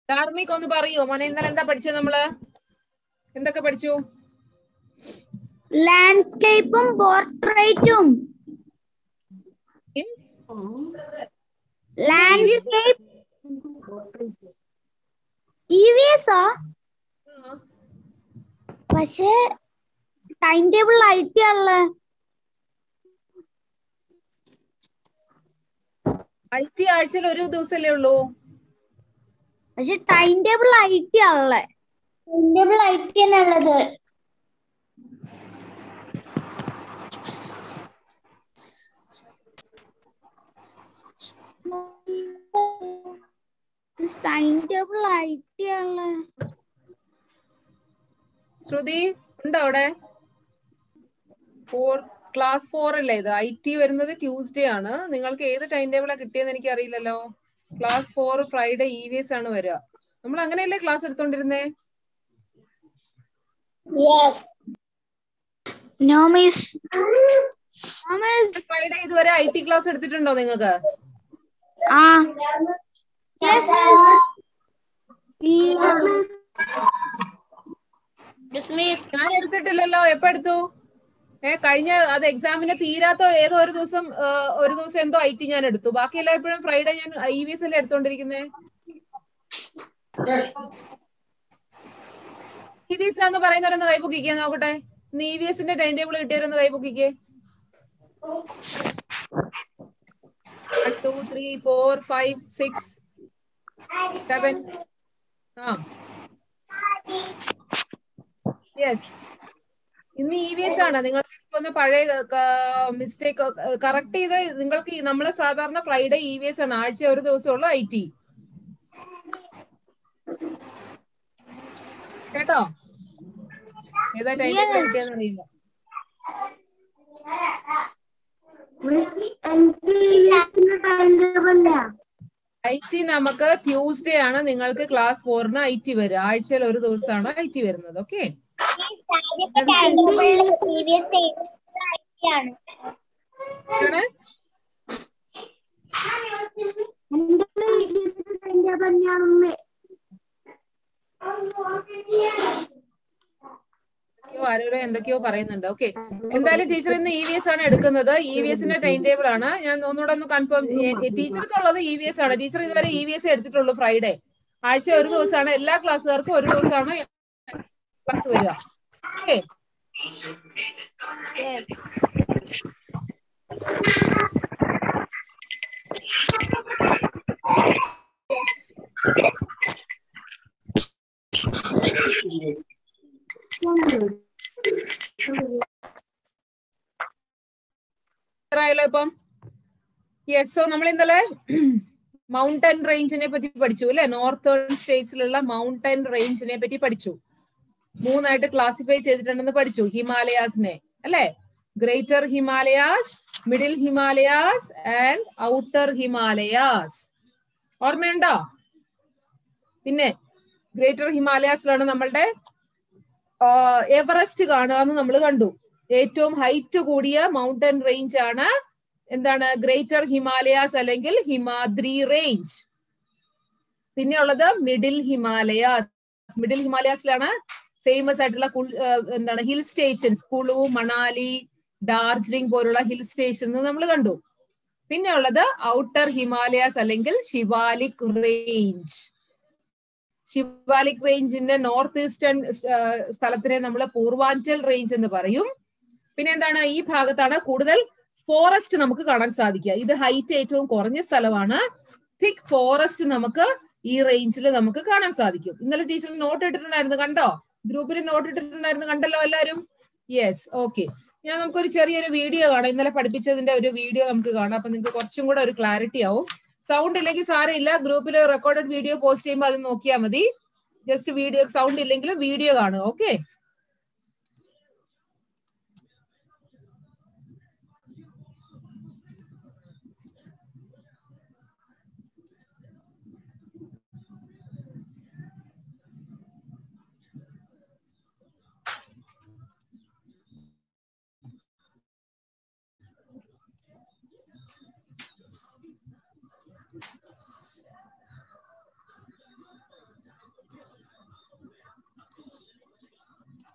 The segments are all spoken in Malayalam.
ധാർമ്മിക് ഒന്ന് പറയോ മോനെ, ഇന്നലെ എന്താ പഠിച്ചത് നമ്മള്? എന്തൊക്കെ പഠിച്ചു? ലാൻഡ്സ്കേപ്പും പോർട്രേറ്റും. ലാൻഡ്സ്കേപ്പ് EVS പക്ഷേ ടൈം ടേബിൾ IT ആണല്ലേ. IT ആഴ്ചയിൽ ഒരു ദിവസമല്ലേ ഉള്ളൂ. പക്ഷെ ടൈം ടേബിൾ IT ആണല്ലേ. ടൈം ടേബിൾ IT തന്നെ ഉള്ളത്. ടൈം ടേബിൾ IT ആണല്ലേ. ശ്രുതി ഉണ്ടോ അവിടെ? ക്ലാസ് 4 അല്ലേ ഇത്? IT വരുന്നത് ട്യൂസ്ഡേ ആണ്. നിങ്ങൾക്ക് ഏത് ടൈം ടേബിളാ കിട്ടിയെന്ന് എനിക്ക് അറിയില്ലല്ലോ. ക്ലാസ് 4 ഫ്രൈഡേ EVS ആണ് വരിക. നമ്മൾ അങ്ങനെയല്ലേ ക്ലാസ് എടുത്തോണ്ടിരുന്നേ? ഫ്രൈഡേ ഇതുവരെ IT ക്ലാസ് എടുത്തിട്ടുണ്ടോ നിങ്ങൾക്ക്? ഞാൻ എടുത്തിട്ടില്ലല്ലോ. എപ്പോ എടുത്തു? കഴിഞ്ഞ അത് എക്സാമിന് തീരാത്ത ഏതോ ഒരു ദിവസം എന്തോ IT ഞാൻ എടുത്തു. ബാക്കി എല്ലായ്പ്പോഴും ഫ്രൈഡേ ഞാൻ EVS അല്ലേ എടുത്തോണ്ടിരിക്കുന്നേ. EVS എന്ന് പറയുന്നവരൊന്ന് കൈപ്പൊക്കിക്കേ നോക്കട്ടെ. EVSന്റെ ടൈം ടേബിൾ കിട്ടിയവരൊന്ന് കൈപ്പൊക്കിക്കേ. 1 2 3 4 5 6 7. യെസ്, ഇന്ന് EVS ആണ്. നിങ്ങൾക്ക് ഒന്ന് പഴയ മിസ്റ്റേക്ക് കറക്റ്റ് ചെയ്ത് നിങ്ങൾക്ക് നമ്മള് സാധാരണ ഫ്രൈഡേ EVS ആണ്. ആഴ്ച ഒരു ദിവസമുള്ള IT. കേട്ടോ? ഏതാ ടൈം ടേബിൾ കിട്ടിയെന്ന് അറിയില്ല. IT നമുക്ക് ട്യൂസ്ഡേ ആണ്. നിങ്ങൾക്ക് ക്ലാസ് 4ന് IT വരും. ആഴ്ചയിൽ ഒരു ദിവസമാണ് IT വരുന്നത്. ഓക്കെ, ആരോടോ എന്തൊക്കെയോ പറയുന്നുണ്ട്. ഓക്കെ, എന്തായാലും ടീച്ചർ ഇന്ന് EVS ആണ് എടുക്കുന്നത്. EVSന്റെ ടൈം ടേബിൾ ആണ്. ഞാൻ ഒന്നുകൂടെ ഒന്ന് കൺഫേം. ടീച്ചർക്കുള്ളത് EVS ആണ്. ടീച്ചർ ഇതുവരെ EVS എടുത്തിട്ടുള്ളൂ ഫ്രൈഡേ. ആഴ്ച ഒരു ദിവസമാണ്. എല്ലാ ക്ലാസ്സുകാർക്കും ഒരു ദിവസമാണ് ക്ലാസ് വരിക. ഓക്കെ, ഇപ്പം യെസ്. സോ നമ്മൾ ഇന്നലെ മൗണ്ടൻ റേഞ്ചിനെ പറ്റി പഠിച്ചു അല്ലെ. നോർത്തേൺ സ്റ്റേറ്റ്സിലുള്ള മൗണ്ടൻ റേഞ്ചിനെ പറ്റി പഠിച്ചു. 3 ആയിട്ട് ക്ലാസിഫൈ ചെയ്തിട്ടുണ്ടെന്ന് പഠിച്ചു. ഹിമാലയാസിനെ അല്ലെ. Greater Himalayas, middle Himalayas and outer Himalayas. ഓർമ്മയുണ്ടോ? പിന്നെ ഗ്രേറ്റർ ഹിമാലയാസിലാണ് നമ്മളുടെ എവറസ്റ്റ് കാണുക എന്ന് നമ്മൾ കണ്ടു. ഏറ്റവും ഹൈറ്റ് കൂടിയ മൗണ്ടൻ റേഞ്ച് ആണ് എന്താണ്? ഗ്രേറ്റർ ഹിമാലയാസ് അല്ലെങ്കിൽ ഹിമാദ്രി റേഞ്ച്. പിന്നെ ഉള്ളത് മിഡിൽ ഹിമാലയാസ്. മിഡിൽ ഹിമാലയാസിലാണ് ഫേമസ് ആയിട്ടുള്ള എന്താണ് ഹിൽ സ്റ്റേഷൻസ്. കുളു, മണാലി, ഡാർജിലിംഗ് പോലുള്ള ഹിൽ സ്റ്റേഷൻ നമ്മൾ കണ്ടു. പിന്നെ ഉള്ളത് ഔട്ടർ ഹിമാലയാസ് അല്ലെങ്കിൽ ശിവാലിക് റേഞ്ച്. ശിവാലിക് റേഞ്ചിന്റെ നോർത്ത് ഈസ്റ്റേൺ സ്ഥലത്തിനെ നമ്മൾ പൂർവാഞ്ചൽ റേഞ്ച് എന്ന് പറയും. പിന്നെ എന്താണ്? ഈ ഭാഗത്താണ് കൂടുതൽ ഫോറസ്റ്റ് നമുക്ക് കാണാൻ സാധിക്കുക. ഇത് ഹൈറ്റ് ഏറ്റവും കുറഞ്ഞ സ്ഥലമാണ്. തിക് ഫോറസ്റ്റ് നമുക്ക് ഈ റേഞ്ചിൽ നമുക്ക് കാണാൻ സാധിക്കും. ഇന്നലെ ടീച്ചർ നോട്ട് ഇട്ടിട്ടുണ്ടായിരുന്നു, കണ്ടോ? ഗ്രൂപ്പിൽ നോട്ട് ഇട്ടിട്ടുണ്ടായിരുന്നു, കണ്ടല്ലോ എല്ലാവരും? Yes, okay. നമുക്കൊരു ചെറിയൊരു വീഡിയോ കാണാം. ഇന്നലെ പഠിപ്പിച്ചതിന്റെ ഒരു വീഡിയോ നമുക്ക് കാണാം. അപ്പൊ നിങ്ങൾക്ക് കുറച്ചും കൂടെ ഒരു ക്ലാരിറ്റി ആവും. സൗണ്ട് ഇല്ലെങ്കിൽ സാരമില്ല, ഗ്രൂപ്പിൽ റെക്കോർഡഡ് വീഡിയോ പോസ്റ്റ് ചെയ്യുമ്പോൾ അത് നോക്കിയാൽ മതി. ജസ്റ്റ് വീഡിയോ സൗണ്ട് ഇല്ലെങ്കിലും വീഡിയോ കാണുക. Okay,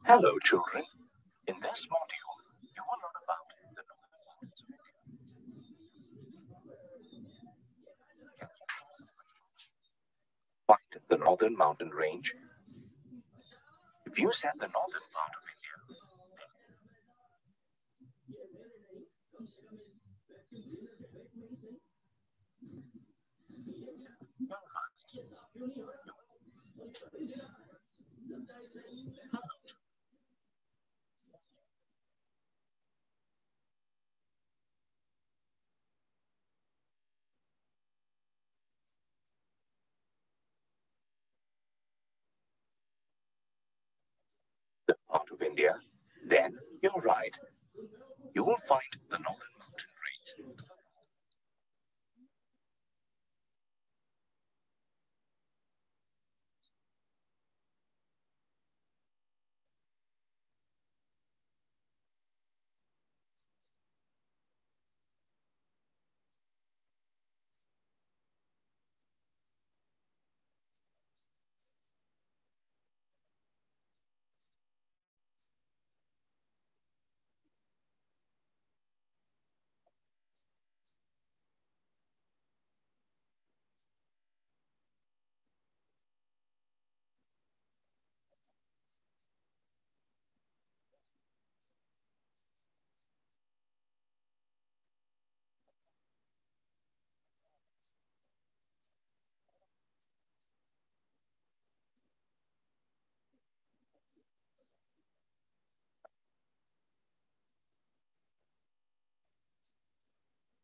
Hello, children. In this module, you will learn about the northern mountains of India. Find the northern mountain range. If you said the northern part of India, the part of India, then you're right. You will find the northern mountain range.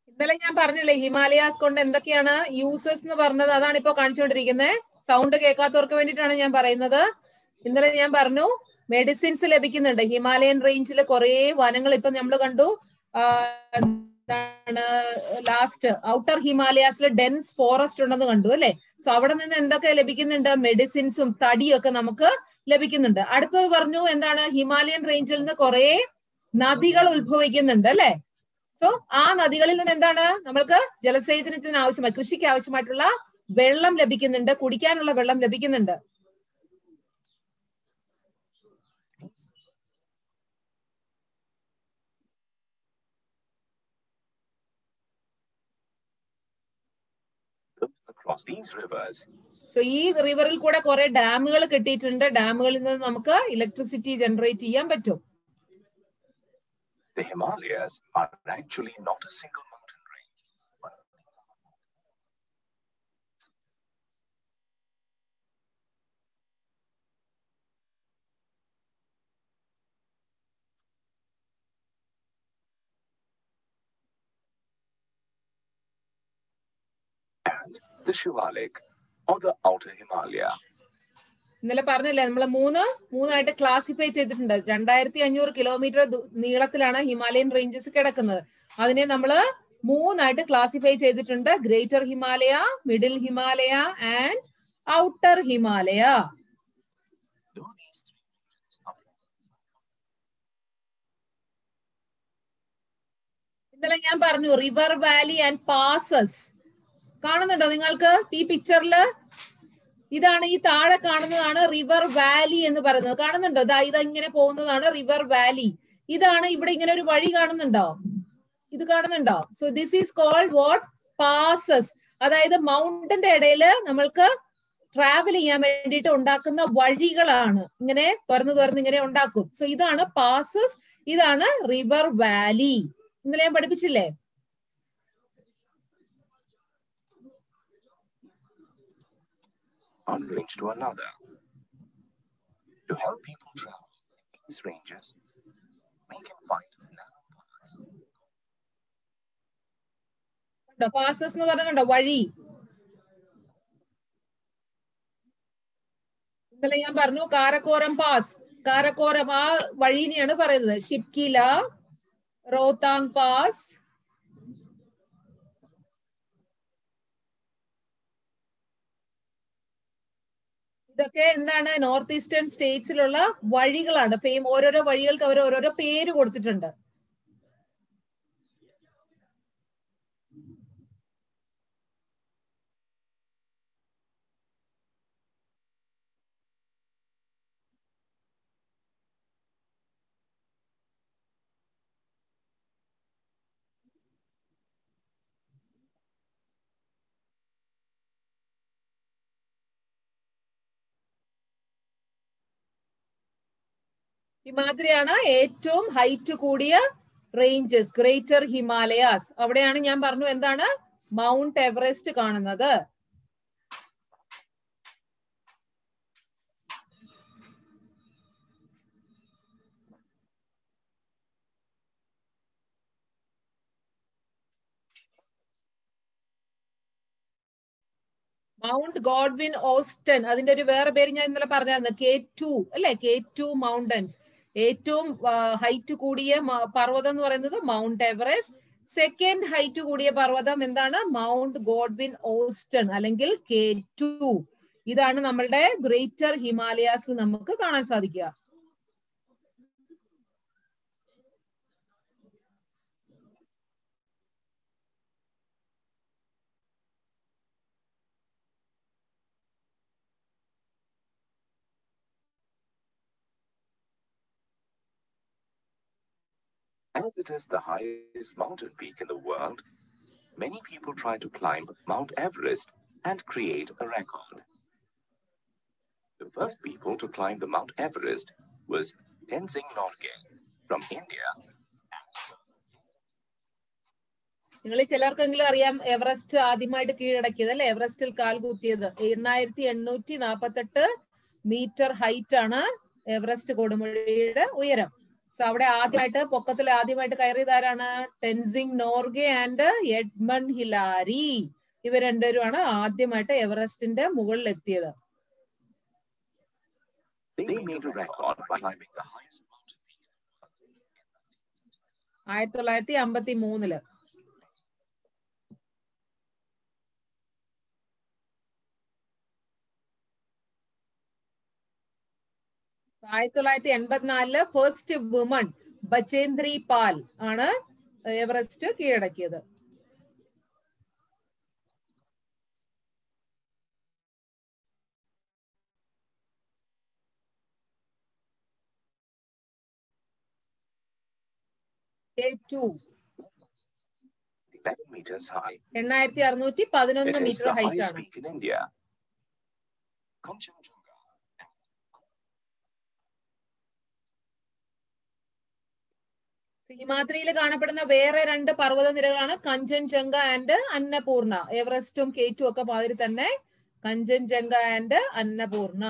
ഇന്നലെ ഞാൻ പറഞ്ഞില്ലേ ഹിമാലയാസ് കൊണ്ട് എന്തൊക്കെയാണ് യൂസസ് എന്ന് പറഞ്ഞത്, അതാണ് ഇപ്പൊ കാണിച്ചുകൊണ്ടിരിക്കുന്നത്. സൗണ്ട് കേൾക്കാത്തവർക്ക് വേണ്ടിയിട്ടാണ് ഞാൻ പറയുന്നത്. ഇന്നലെ ഞാൻ പറഞ്ഞു മെഡിസിൻസ് ലഭിക്കുന്നുണ്ട്. ഹിമാലയൻ റേഞ്ചിൽ കുറെ വനങ്ങൾ ഇപ്പൊ നമ്മൾ കണ്ടു. എന്താണ് ലാസ്റ്റ് ഔട്ടർ ഹിമാലയാസിൽ ഡെൻസ് ഫോറസ്റ്റ് ഉണ്ടെന്ന് കണ്ടു അല്ലെ. സോ അവിടെ നിന്ന് എന്തൊക്കെ ലഭിക്കുന്നുണ്ട്? മെഡിസിൻസും തടിയും ഒക്കെ നമുക്ക് ലഭിക്കുന്നുണ്ട്. അടുത്തത് പറഞ്ഞു എന്താണ്, ഹിമാലയൻ റേഞ്ചിൽ നിന്ന് കുറെ നദികൾ ഉത്ഭവിക്കുന്നുണ്ട് അല്ലെ. സോ ആ നദികളിൽ നിന്ന് എന്താണ് നമ്മൾക്ക് ജലസേചനത്തിന് ആവശ്യമായി, കൃഷിക്ക് ആവശ്യമായിട്ടുള്ള വെള്ളം ലഭിക്കുന്നുണ്ട്, കുടിക്കാനുള്ള വെള്ളം ലഭിക്കുന്നുണ്ട്. സോ ഈ റിവറിൽ കൂടെ കുറെ ഡാമുകൾ കെട്ടിയിട്ടുണ്ട്. ഡാമുകളിൽ നിന്ന് നമുക്ക് ഇലക്ട്രിസിറ്റി ജനറേറ്റ് ചെയ്യാൻ പറ്റും. The Himalayas are actually not a single mountain range, but and the Shivalik or the outer Himalaya. ഇന്നലെ പറഞ്ഞില്ലേ നമ്മൾ മൂന്നായിട്ട് ക്ലാസിഫൈ ചെയ്തിട്ടുണ്ട്. 2500 കിലോമീറ്റർ നീളത്തിലാണ് ഹിമാലയൻ റേഞ്ചസ് കിടക്കുന്നത്. അതിനെ നമ്മൾ മൂന്നായിട്ട് ക്ലാസിഫൈ ചെയ്തിട്ടുണ്ട്: greater Himalaya, middle Himalaya and outer Himalaya. ഇന്നലെ ഞാൻ പറഞ്ഞു റിവർ വാലി ആൻഡ് പാസസ്. കാണുന്നുണ്ടോ നിങ്ങൾക്ക് ഈ പിക്ചറില്? ഇതാണ് ഈ താഴെ കാണുന്നതാണ് റിവർ വാലി എന്ന് പറയുന്നത്. കാണുന്നുണ്ടോ? ഇങ്ങനെ പോകുന്നതാണ് റിവർ വാലി. ഇതാണ് ഇവിടെ ഇങ്ങനെ ഒരു വഴി കാണുന്നുണ്ടോ? ഇത് കാണുന്നുണ്ടോ? So this is called what? Passes. അതായത് മൗണ്ടന്റെ ഇടയിൽ നമ്മൾക്ക് ട്രാവൽ ചെയ്യാൻ വേണ്ടിയിട്ട് ഉണ്ടാക്കുന്ന വഴികളാണ്. ഇങ്ങനെ തുറന്ന് ഇങ്ങനെ ഉണ്ടാക്കും. സോ ഇതാണ് പാസസ്, ഇതാണ് റിവർ വാലി. ഇന്നലെ ഞാൻ പഠിപ്പിച്ചില്ലേ? One range to another. To help people travel in these ranges, we can find narrow paths. Passes എന്ന് പറഞ്ഞ വഴി. ഇന്നലെ ഞാൻ പറഞ്ഞു കാരക്കോരം പാസ്. കാരക്കോരം ആ വഴിനെയാണ് പറയുന്നത്. ഷിപ്കില, റോത്താങ് പാസ്, ഇതൊക്കെ എന്താണ് നോർത്ത് ഈസ്റ്റേൺ സ്റ്റേറ്റ്സിലുള്ള വഴികളാണ്. ഓരോരോ വഴികൾക്ക് അവർ ഓരോരോ പേര് കൊടുത്തിട്ടുണ്ട്. ഹിമാദ്രിയാണ് ഏറ്റവും ഹൈറ്റ് കൂടിയ റേഞ്ചസ്, ഗ്രേറ്റർ ഹിമാലയാസ്. അവിടെയാണ് ഞാൻ പറഞ്ഞു എന്താണ് മൗണ്ട് എവറസ്റ്റ് കാണുന്നത്. മൗണ്ട് ഗോഡ്വിൻ ഓസ്റ്റൻ, അതിന്റെ ഒരു വേറെ പേര് ഞാൻ ഇന്നലെ പറഞ്ഞായിരുന്നു, K2 അല്ലെ, K2 മൗണ്ടൻസ്. ഏറ്റവും ഹൈറ്റ് കൂടിയ പർവ്വതം എന്ന് പറയുന്നത് മൗണ്ട് എവറസ്റ്റ്. സെക്കൻഡ് ഹൈറ്റ് കൂടിയ പർവ്വതം എന്താണ്? മൗണ്ട് ഗോഡ്വിൻ ഓസ്റ്റൺ അല്ലെങ്കിൽ K2. ഇതാണ് നമ്മളുടെ ഗ്രേറ്റർ ഹിമാലയാസിൽ നമുക്ക് കാണാൻ സാധിക്കുക. As it is the highest mountain peak in the world, many people try to climb Mount Everest and create a record. The first people to climb the Mount Everest was Tenzing Norgay from India. നിങ്ങൾ ചിലർക്കെങ്കിലും അറിയാം എവറസ്റ്റ് ആദ്യമായിട്ട് കീഴടക്കിയത് അല്ലെ, എവറസ്റ്റിൽ കാൽകുത്തിയത്. 8848 മീറ്റർ ഹൈറ്റ് ആണ് എവറസ്റ്റ് കൊടുമുടിയുടെ ഉയരം. സോ അവിടെ ആദ്യമായിട്ട് പൊക്കത്തിൽ ആദ്യമായിട്ട് കയറിയതാരാണ്? Tenzing Norgay and Edmund Hillary. ഇവർ രണ്ടുപേരുമാണ് ആദ്യമായിട്ട് എവറസ്റ്റിന്റെ മുകളിൽ എത്തിയത്. 1953. 1984 ഫസ്റ്റ് വുമൺ ബചേന്ദ്രി പാൽ ആണ് എവറസ്റ്റ് കീഴടക്കിയത്. K2 8611 മീറ്റർ ഹൈറ്റ് ആണ്. ഹിമാദ്രിയിൽ കാണപ്പെടുന്ന വേറെ രണ്ട് പർവ്വത നിരകളാണ് കഞ്ചൻജംഗ ആൻഡ് അന്നപൂർണ. എവറസ്റ്റും K2 ഒക്കെ മാതിരി തന്നെ കഞ്ചൻജംഗ ആൻഡ് അന്നപൂർണ.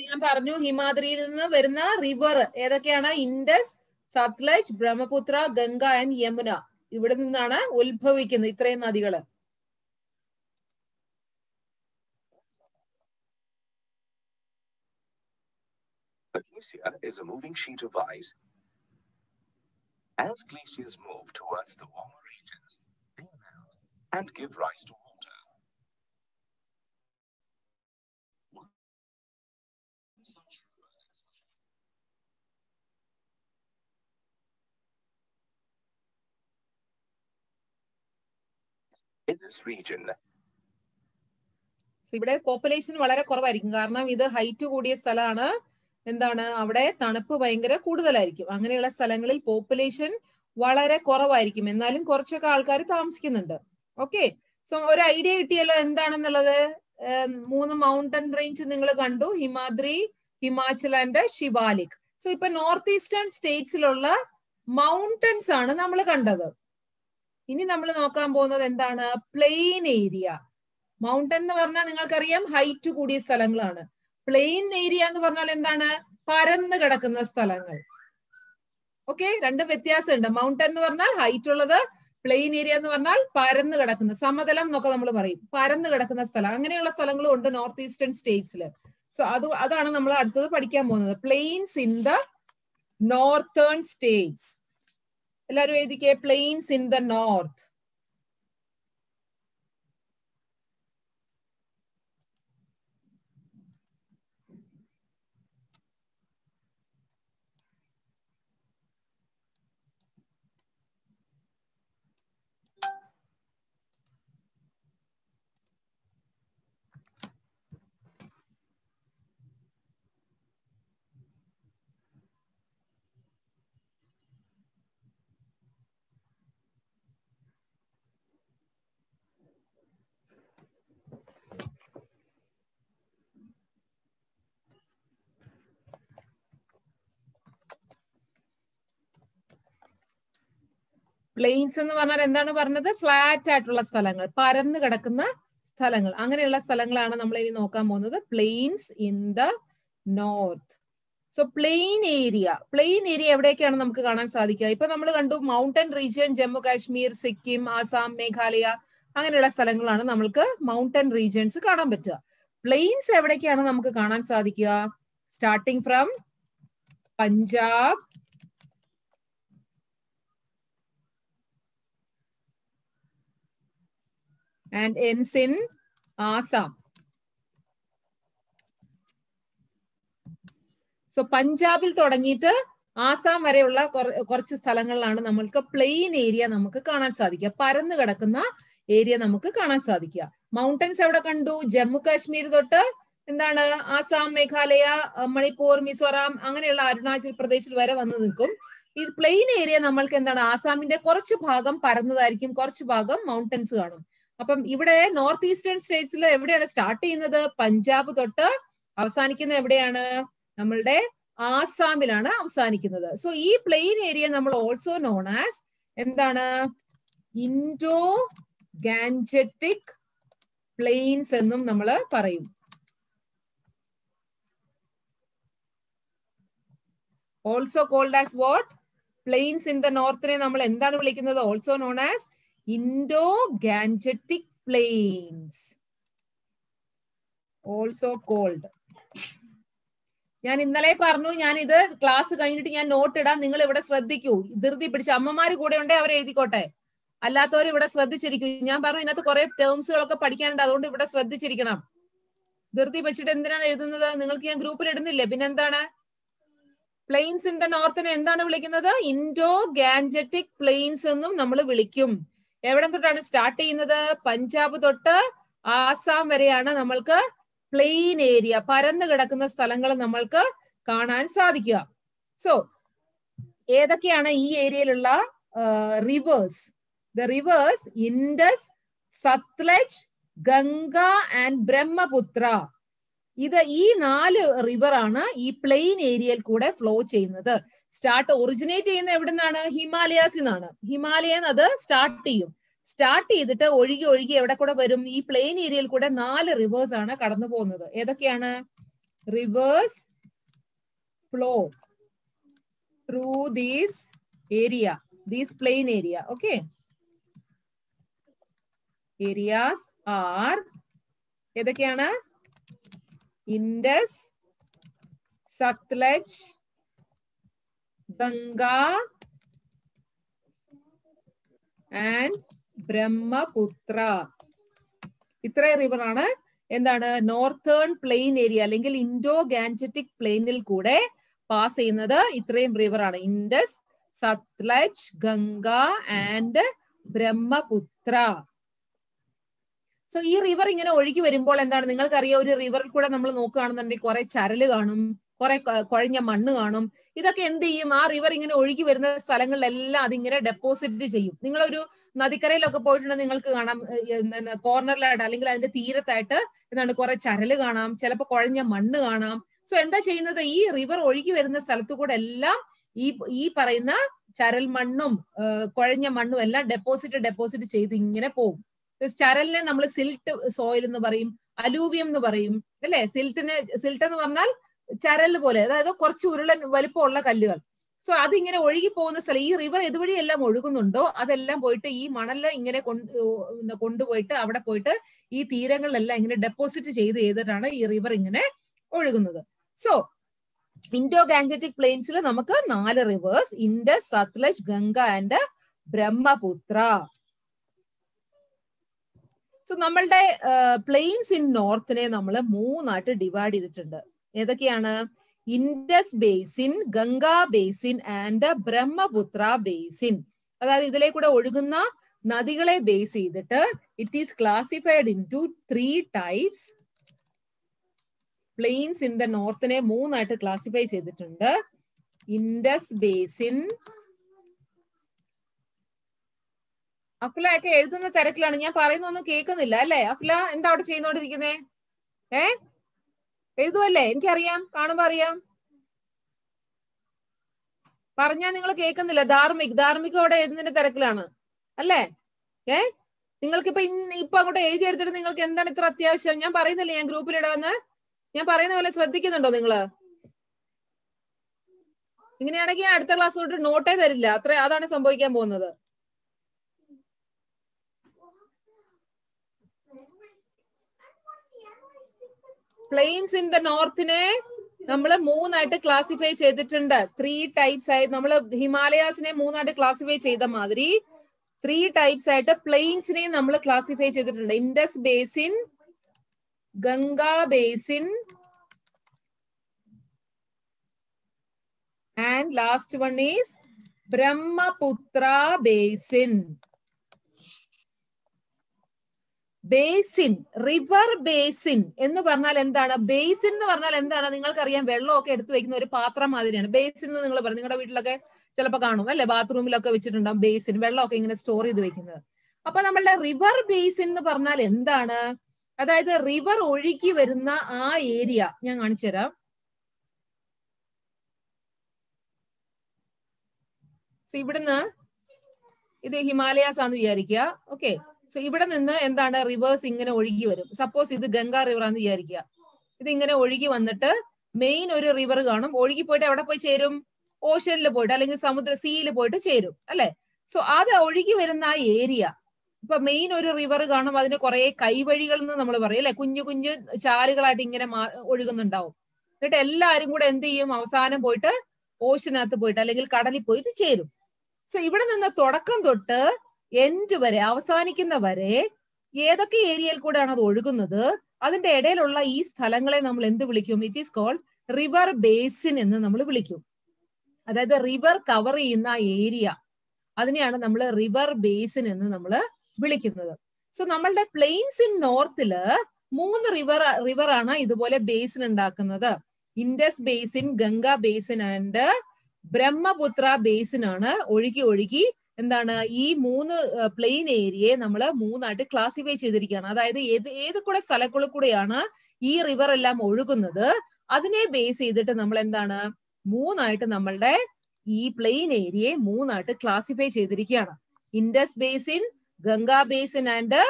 ഞാൻ പറഞ്ഞു ഹിമാദ്രിയിൽ നിന്ന് വരുന്ന റിവർ ഏതൊക്കെയാണ്? Indus, Sutlej, Brahmaputra, Ganga and Yamuna. ഇവിടെ നിന്നാണ് ഉത്ഭവിക്കുന്നത് ഇത്രയും നദികള്. A glacier is a moving sheet of ice. As glaciers move towards the warmer regions, they melt and give rise to water. In this region, ഇവിടെ പോപ്പുലേഷൻ വളരെ കുറവായിരിക്കും. കാരണം ഇത് ഹൈറ്റ് കൂടിയ സ്ഥലമാണ്. എന്താണ്, അവിടെ തണുപ്പ് ഭയങ്കര കൂടുതലായിരിക്കും. അങ്ങനെയുള്ള സ്ഥലങ്ങളിൽ പോപ്പുലേഷൻ വളരെ കുറവായിരിക്കും. എന്നാലും കുറച്ചൊക്കെ ആൾക്കാർ താമസിക്കുന്നുണ്ട്. ഓക്കെ, സോ ഒരു ഐഡിയ കിട്ടിയല്ലോ എന്താണെന്നുള്ളത്. 3 മൗണ്ടൻ റേഞ്ച് നിങ്ങൾ കണ്ടു, ഹിമാദ്രി, ഹിമാചൽ ആൻഡ് ശിവാലിക്. സോ ഇപ്പൊ നോർത്ത് ഈസ്റ്റേൺ സ്റ്റേറ്റ്സിലുള്ള മൗണ്ടൻസ് ആണ് നമ്മൾ കണ്ടത്. ഇനി നമ്മൾ നോക്കാൻ പോകുന്നത് എന്താണ്? Plain area. മൗണ്ടൻ എന്ന് പറഞ്ഞാൽ നിങ്ങൾക്കറിയാം ഹൈറ്റ് കൂടിയ സ്ഥലങ്ങളാണ്. പ്ലെയിൻ ഏരിയ എന്ന് പറഞ്ഞാൽ എന്താണ്? പരന്ന് കിടക്കുന്ന സ്ഥലങ്ങൾ. ഓക്കെ, രണ്ട് വ്യത്യാസമുണ്ട്. മൗണ്ടൻ എന്ന് പറഞ്ഞാൽ ഹൈറ്റ് ഉള്ളത്, പ്ലെയിൻ ഏരിയ എന്ന് പറഞ്ഞാൽ പരന്ന് കിടക്കുന്ന, സമതലം എന്നൊക്കെ നമ്മൾ പറയും. പരന്ന് കിടക്കുന്ന സ്ഥലം, അങ്ങനെയുള്ള സ്ഥലങ്ങളും ഉണ്ട് നോർത്ത് ഈസ്റ്റേൺ സ്റ്റേറ്റ്സിൽ. സോ അതാണ് നമ്മൾ അടുത്തത് പഠിക്കാൻ പോകുന്നത്. Plains in the northern states. എല്ലാവരും എഴുതിക്കേ, plains in the north. Plains എന്ന് പറഞ്ഞാൽ എന്താണ് പറഞ്ഞത്? ഫ്ലാറ്റ് ആയിട്ടുള്ള സ്ഥലങ്ങൾ, പരന്നു കിടക്കുന്ന സ്ഥലങ്ങൾ, അങ്ങനെയുള്ള സ്ഥലങ്ങളാണ് നമ്മൾ ഇനി നോക്കാൻ പോകുന്നത്. Plains in the north. So plain area എവിടെയൊക്കെയാണ് നമുക്ക് കാണാൻ സാധിക്കുക? ഇപ്പൊ നമ്മൾ കണ്ടു മൗണ്ടൻ റീജിയൻ, ജമ്മു കാശ്മീർ, സിക്കിം, ആസാം, മേഘാലയ, അങ്ങനെയുള്ള സ്ഥലങ്ങളാണ് നമ്മൾക്ക് മൗണ്ടൻ റീജിയൻസ് കാണാൻ പറ്റുക. പ്ലെയിൻസ് എവിടേക്കാണ് നമുക്ക് കാണാൻ സാധിക്കുക? Starting from Punjab, and ends in Assam. So പഞ്ചാബിൽ തുടങ്ങിയിട്ട് ആസാം വരെയുള്ള കുറച്ച് സ്ഥലങ്ങളിലാണ് നമ്മൾക്ക് പ്ലെയിൻ ഏരിയ നമുക്ക് കാണാൻ സാധിക്കുക, പരന്നു കിടക്കുന്ന ഏരിയ നമുക്ക് കാണാൻ സാധിക്കുക. മൗണ്ടൻസ് എവിടെ കണ്ടു? ജമ്മു കാശ്മീർ തൊട്ട് എന്താണ് ആസാം, മേഘാലയ, മണിപ്പൂർ, മിസോറാം, അങ്ങനെയുള്ള അരുണാചൽ പ്രദേശിൽ വരെ വന്ന് നിൽക്കും. ഈ പ്ലെയിൻ ഏരിയ നമ്മൾക്ക് എന്താണ്? ആസാമിന്റെ കുറച്ച് ഭാഗം പരന്നതായിരിക്കും, കുറച്ച് ഭാഗം മൗണ്ടൻസ് കാണും. അപ്പം ഇവിടെ നോർത്ത് ഈസ്റ്റേൺ സ്റ്റേറ്റ്സിൽ എവിടെയാണ് സ്റ്റാർട്ട് ചെയ്യുന്നത്? പഞ്ചാബ് തൊട്ട് അവസാനിക്കുന്ന എവിടെയാണ്? നമ്മളുടെ ആസാമിലാണ് അവസാനിക്കുന്നത്. സോ ഈ പ്ലെയിൻ ഏരിയ നമ്മൾ ഓൾസോ നോൺ ആസ് എന്താണ്? ഇൻഡോ ഗാൻജറ്റിക് പ്ലെയിൻസ് എന്നും നമ്മൾ പറയും. Also called as what? Plains in the നോർത്തിനെ നമ്മൾ എന്താണ് വിളിക്കുന്നത്? Also known as Indo Gangetic plains, also called. ഞാൻ ഇന്നലെ പറഞ്ഞു, ഞാൻ ഇത് ക്ലാസ് കഴിഞ്ഞിട്ട് ഞാൻ നോട്ട് ഇടാം, നിങ്ങൾ ഇവിടെ ശ്രദ്ധിക്കൂ. ധൃതി പിടിച്ച് അമ്മമാര് കൂടെ ഉണ്ടേ അവർ എഴുതിക്കോട്ടെ, അല്ലാത്തവർ ഇവിടെ ശ്രദ്ധിച്ചിരിക്കും. ഞാൻ പറഞ്ഞു ഇതിനകത്ത് കുറെ ടേംസുകളൊക്കെ പഠിക്കാനുണ്ട്, അതുകൊണ്ട് ഇവിടെ ശ്രദ്ധിച്ചിരിക്കണം. ധൃതി വെച്ചിട്ട് എന്തിനാണ് എഴുതുന്നത്? നിങ്ങൾക്ക് ഞാൻ ഗ്രൂപ്പിൽ ഇടുന്നില്ലേ? പിന്നെന്താണ്? പ്ലെയിൻസ് ഇൻ ദ നോർത്തിനെ എന്താണ് വിളിക്കുന്നത്? ഇൻഡോ ഗാൻജറ്റിക് പ്ലെയിൻസ് എന്നും നമ്മൾ വിളിക്കും. എവിടെ തൊട്ടാണ് സ്റ്റാർട്ട് ചെയ്യുന്നത്? പഞ്ചാബ് തൊട്ട് ആസാം വരെയാണ് നമ്മൾക്ക് പ്ലെയിൻ ഏരിയ, പരന്നു കിടക്കുന്ന സ്ഥലങ്ങൾ നമ്മൾക്ക് കാണാൻ സാധിക്കുക. സോ ഏതൊക്കെയാണ് ഈ ഏരിയയിലുള്ള rivers? The rivers Indus, Sutlej, Ganga and Brahmaputra. ഇത് ഈ 4 റിവർ ആണ് ഈ പ്ലെയിൻ ഏരിയയിൽ കൂടെ ഫ്ലോ ചെയ്യുന്നത്. ഒറിജിനേറ്റ് ചെയ്യുന്ന എവിടെ നിന്നാണ്? ഹിമാലയാസിൽ നിന്നാണ്. ഹിമാലയൻ അത് സ്റ്റാർട്ട് ചെയ്തിട്ട് ഒഴുകി എവിടെ കൂടെ വരും? ഈ പ്ലെയിൻ ഏരിയയിൽ കൂടെ 4 റിവേഴ്സ് ആണ് കടന്നു പോകുന്നത്. ഏതൊക്കെയാണ്? Rivers flow through these area, these plain area. Okay, areas are ഏതൊക്കെയാണ്? Indus, Sutlej, Ganga and Brahmaputra. ഇത്രയും റിവർ ആണ് എന്താണ് നോർത്തേൺ പ്ലെയിൻ ഏരിയ അല്ലെങ്കിൽ ഇൻഡോ ഗാൻജറ്റിക് പ്ലെയിനിൽ കൂടെ പാസ് ചെയ്യുന്നത്. ഇത്രയും റിവർ ആണ്: ഇൻഡസ്, സത്ലജ്, ഗംഗ ആൻഡ് ബ്രഹ്മപുത്ര. സോ ഈ റിവർ ഇങ്ങനെ ഒഴുകി വരുമ്പോൾ എന്താണ് നിങ്ങൾക്കറിയാം, ഒരു റിവറിൽ കൂടെ നമ്മൾ നോക്കുകയാണെന്നുണ്ടെങ്കിൽ കുറെ ചരല് കാണും, കുറെ കുഴഞ്ഞ മണ്ണ് കാണും. ഇതൊക്കെ എന്ത് ചെയ്യും? ആ റിവർ ഇങ്ങനെ ഒഴുകി വരുന്ന സ്ഥലങ്ങളിലെല്ലാം അതിങ്ങനെ ഡെപ്പോസിറ്റ് ചെയ്യും. നിങ്ങളൊരു നദിക്കരയിലൊക്കെ പോയിട്ടുണ്ടെങ്കിൽ നിങ്ങൾക്ക് കാണാം, കോർണറിലായിട്ട് അല്ലെങ്കിൽ അതിന്റെ തീരത്തായിട്ട് എന്താണ് കുറെ ചരല് കാണാം, ചിലപ്പോൾ കുഴഞ്ഞ മണ്ണ് കാണാം. സോ എന്താ ചെയ്യുന്നത്? ഈ റിവർ ഒഴുകി വരുന്ന സ്ഥലത്തു കൂടെ എല്ലാം ഈ പറയുന്ന ചരൽ മണ്ണും കുഴഞ്ഞ മണ്ണും എല്ലാം ഡെപ്പോസിറ്റ് ചെയ്ത് ഇങ്ങനെ പോകും. ചരലിനെ നമ്മൾ സിൽട്ട് സോയിൽ എന്ന് പറയും, അലൂവിയം എന്ന് പറയും, അല്ലെ? സിൽട്ട് എന്ന് പറഞ്ഞാൽ ചരൽ പോലെ, അതായത് കുറച്ച് ഉരുളൻ വലിപ്പമുള്ള കല്ലുകൾ. സോ അതിങ്ങനെ ഒഴുകി പോകുന്ന സ്ഥലം, ഈ റിവർ ഇതുവഴി എല്ലാം ഒഴുകുന്നുണ്ടോ അതെല്ലാം പോയിട്ട് ഈ മണല് ഇങ്ങനെ കൊണ്ടുപോയിട്ട് അവിടെ പോയിട്ട് ഈ തീരങ്ങളിലെല്ലാം ഇങ്ങനെ ഡെപ്പോസിറ്റ് ചെയ്തിട്ടാണ് ഈ റിവർ ഇങ്ങനെ ഒഴുകുന്നത്. സോ ഇൻഡോ ഗാംജറ്റിക് പ്ലെയിൻസിൽ നമുക്ക് 4 rivers, Indus, Sutlej, Ganga and Brahmaputra. So നമ്മളുടെ പ്ലെയിൻസ് ഇൻ നോർത്തിനെ നമ്മൾ 3ആയിട്ട് ഡിവൈഡ് ചെയ്തിട്ടുണ്ട്. ഏതൊക്കെയാണ്? Indus basin, Ganga basin and Brahmaputra basin. അതായത് ഇതിലേക്കൂടെ ഒഴുകുന്ന നദികളെ ബേസ് ചെയ്തിട്ട് it is classified into 3 types. Plains in the നോർത്തിനെ 3ആയിട്ട് ക്ലാസിഫൈ ചെയ്തിട്ടുണ്ട്. Indus basin. അഫ്ല ഒക്കെ എഴുതുന്ന തിരക്കിലാണ്, ഞാൻ പറയുന്നൊന്നും കേൾക്കുന്നില്ല അല്ലെ? അഫ്ല എന്താ അവിടെ ചെയ്യുന്നോണ്ടിരിക്കുന്നേ? എഴുതുവല്ലേ? എനിക്കറിയാം, കാണുമ്പോ അറിയാം. പറഞ്ഞാ നിങ്ങൾ കേൾക്കുന്നില്ല. ധാർമ്മിക് അവിടെ എഴുതുന്നതിന്റെ തിരക്കിലാണ് അല്ലേ? നിങ്ങൾക്കിപ്പോ ഇപ്പൊ അങ്ങോട്ട് എഴുതി എടുത്തിട്ട് നിങ്ങൾക്ക് എന്താണ് ഇത്ര അത്യാവശ്യം? ഞാൻ പറയുന്നില്ലേ ഞാൻ ഗ്രൂപ്പിൽ ഇടാന്ന്? ഞാൻ പറയുന്ന പോലെ ശ്രദ്ധിക്കുന്നുണ്ടോ നിങ്ങള്? ഇങ്ങനെയാണെങ്കിൽ ഞാൻ അടുത്ത ക്ലാസ് തൊട്ട് നോട്ടേ തരില്ല. അതാണ് സംഭവിക്കാൻ പോകുന്നത്. പ്ലെയിൻസ് ഇൻ ദ നോർത്തിനെ നമ്മൾ 3ആയിട്ട് ക്ലാസിഫൈ ചെയ്തിട്ടുണ്ട്. 3 ടൈപ്സ് ആയി. നമ്മൾ ഹിമാലയാസിനെ 3ആയിട്ട് ക്ലാസിഫൈ ചെയ്ത മാതിരി 3 ടൈപ്സ് ആയിട്ട് പ്ലെയിൻസിനെ നമ്മൾ ക്ലാസിഫൈ ചെയ്തിട്ടുണ്ട്. Indus basin, Ganga basin and last one is Brahmaputra basin. Basin, river basin എന്ന് പറഞ്ഞാൽ എന്താണ്? ബേസിൻ എന്ന് പറഞ്ഞാൽ എന്താണ്? നിങ്ങൾക്കറിയാം, വെള്ളമൊക്കെ എടുത്തു വെക്കുന്ന ഒരു പാത്രം മാതിരിയാണ് ബേസിൻ എന്ന് നിങ്ങൾ പറഞ്ഞു. നിങ്ങളുടെ വീട്ടിലൊക്കെ ചിലപ്പോൾ കാണും അല്ലെ, ബാത്റൂമിലൊക്കെ വെച്ചിട്ടുണ്ടാവും ബേസിൻ, വെള്ളമൊക്കെ ഇങ്ങനെ സ്റ്റോർ ചെയ്ത് വെക്കുന്നത്. അപ്പൊ നമ്മളുടെ റിവർ ബേസിൻ എന്ന് പറഞ്ഞാൽ എന്താണ്? അതായത് റിവർ ഒഴുകി വരുന്ന ആ ഏരിയ ഞാൻ കാണിച്ചു തരാം. ഇവിടുന്ന് ഇത് ഹിമാലയാസ് ആണെന്ന് വിചാരിക്കുക. ഓക്കെ, സോ ഇവിടെ നിന്ന് എന്താണ് റിവേഴ്സ് ഇങ്ങനെ ഒഴുകി വരും. സപ്പോസ് ഇത് ഗംഗാ റിവർ ആണെന്ന് വിചാരിക്കുക. ഇത് ഇങ്ങനെ ഒഴുകി വന്നിട്ട് മെയിൻ ഒരു റിവർ കാണും. ഒഴുകി പോയിട്ട് എവിടെ പോയി ചേരും? ഓഷനിൽ പോയിട്ട് അല്ലെങ്കിൽ സീയിൽ പോയിട്ട് ചേരും അല്ലെ? സോ അത് ഒഴുകി വരുന്ന ആ ഏരിയ, ഇപ്പൊ മെയിൻ ഒരു റിവർ കാണും, അതിന് കുറെ കൈവഴികൾ എന്ന് നമ്മൾ പറയും അല്ലെ, കുഞ്ഞു കുഞ്ഞു ചാലുകളായിട്ട് ഇങ്ങനെ ഒഴുകുന്നുണ്ടാവും. എന്നിട്ട് എല്ലാരും കൂടെ എന്ത് ചെയ്യും? അവസാനം പോയിട്ട് ഓഷനകത്ത് പോയിട്ട് അല്ലെങ്കിൽ കടലിൽ പോയിട്ട് ചേരും. സോ ഇവിടെ നിന്ന് തുടക്കം തൊട്ട് എൻഡ് വരെ, അവസാനിക്കുന്ന വരെ ഏതൊക്കെ ഏരിയയിൽ കൂടെയാണ് അത് ഒഴുകുന്നത്, അതിന്റെ ഇടയിലുള്ള ഈ സ്ഥലങ്ങളെ നമ്മൾ എന്ത് വിളിക്കും? It is called river basin എന്ന് നമ്മൾ വിളിക്കും. അതായത് റിവർ കവർ ചെയ്യുന്ന ഏരിയ, അതിനെയാണ് നമ്മൾ റിവർ ബേസിൻ എന്ന് നമ്മൾ വിളിക്കുന്നത്. സോ നമ്മളുടെ പ്ലെയിൻസ് ഇൻ നോർത്തില് 3 റിവർ ആണ് ഇതുപോലെ ബേസിൻ ഉണ്ടാക്കുന്നത്. Indus basin, Ganga basin and Brahmaputra basin ആണ് ഒഴുകി എന്താണ് ഈ 3 പ്ലെയിൻ ഏരിയയെ നമ്മൾ 3ആയിട്ട് ക്ലാസിഫൈ ചെയ്തിരിക്കുകയാണ്. അതായത് ഏത് കൂടെ സ്ഥലങ്ങളിൽ കൂടെയാണ് ഈ റിവർ എല്ലാം ഒഴുകുന്നത്, അതിനെ ബേസ് ചെയ്തിട്ട് നമ്മൾ എന്താണ് 3ആയിട്ട് നമ്മളുടെ ഈ പ്ലെയിൻ ഏരിയയെ 3ആയിട്ട് ക്ലാസിഫൈ ചെയ്തിരിക്കുകയാണ്. Indus basin, Ganga basin and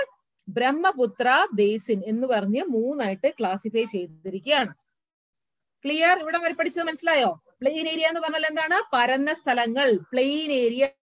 Brahmaputra basin എന്ന് പറഞ്ഞ് 3ആയിട്ട് ക്ലാസിഫൈ ചെയ്തിരിക്കുകയാണ്. ക്ലിയർ? ഇവിടെ വരെ പഠിച്ചത് മനസ്സിലായോ? പ്ലെയിൻ ഏരിയ എന്ന് പറഞ്ഞാൽ എന്താണ്? പരന്ന സ്ഥലങ്ങൾ, പ്ലെയിൻ ഏരിയ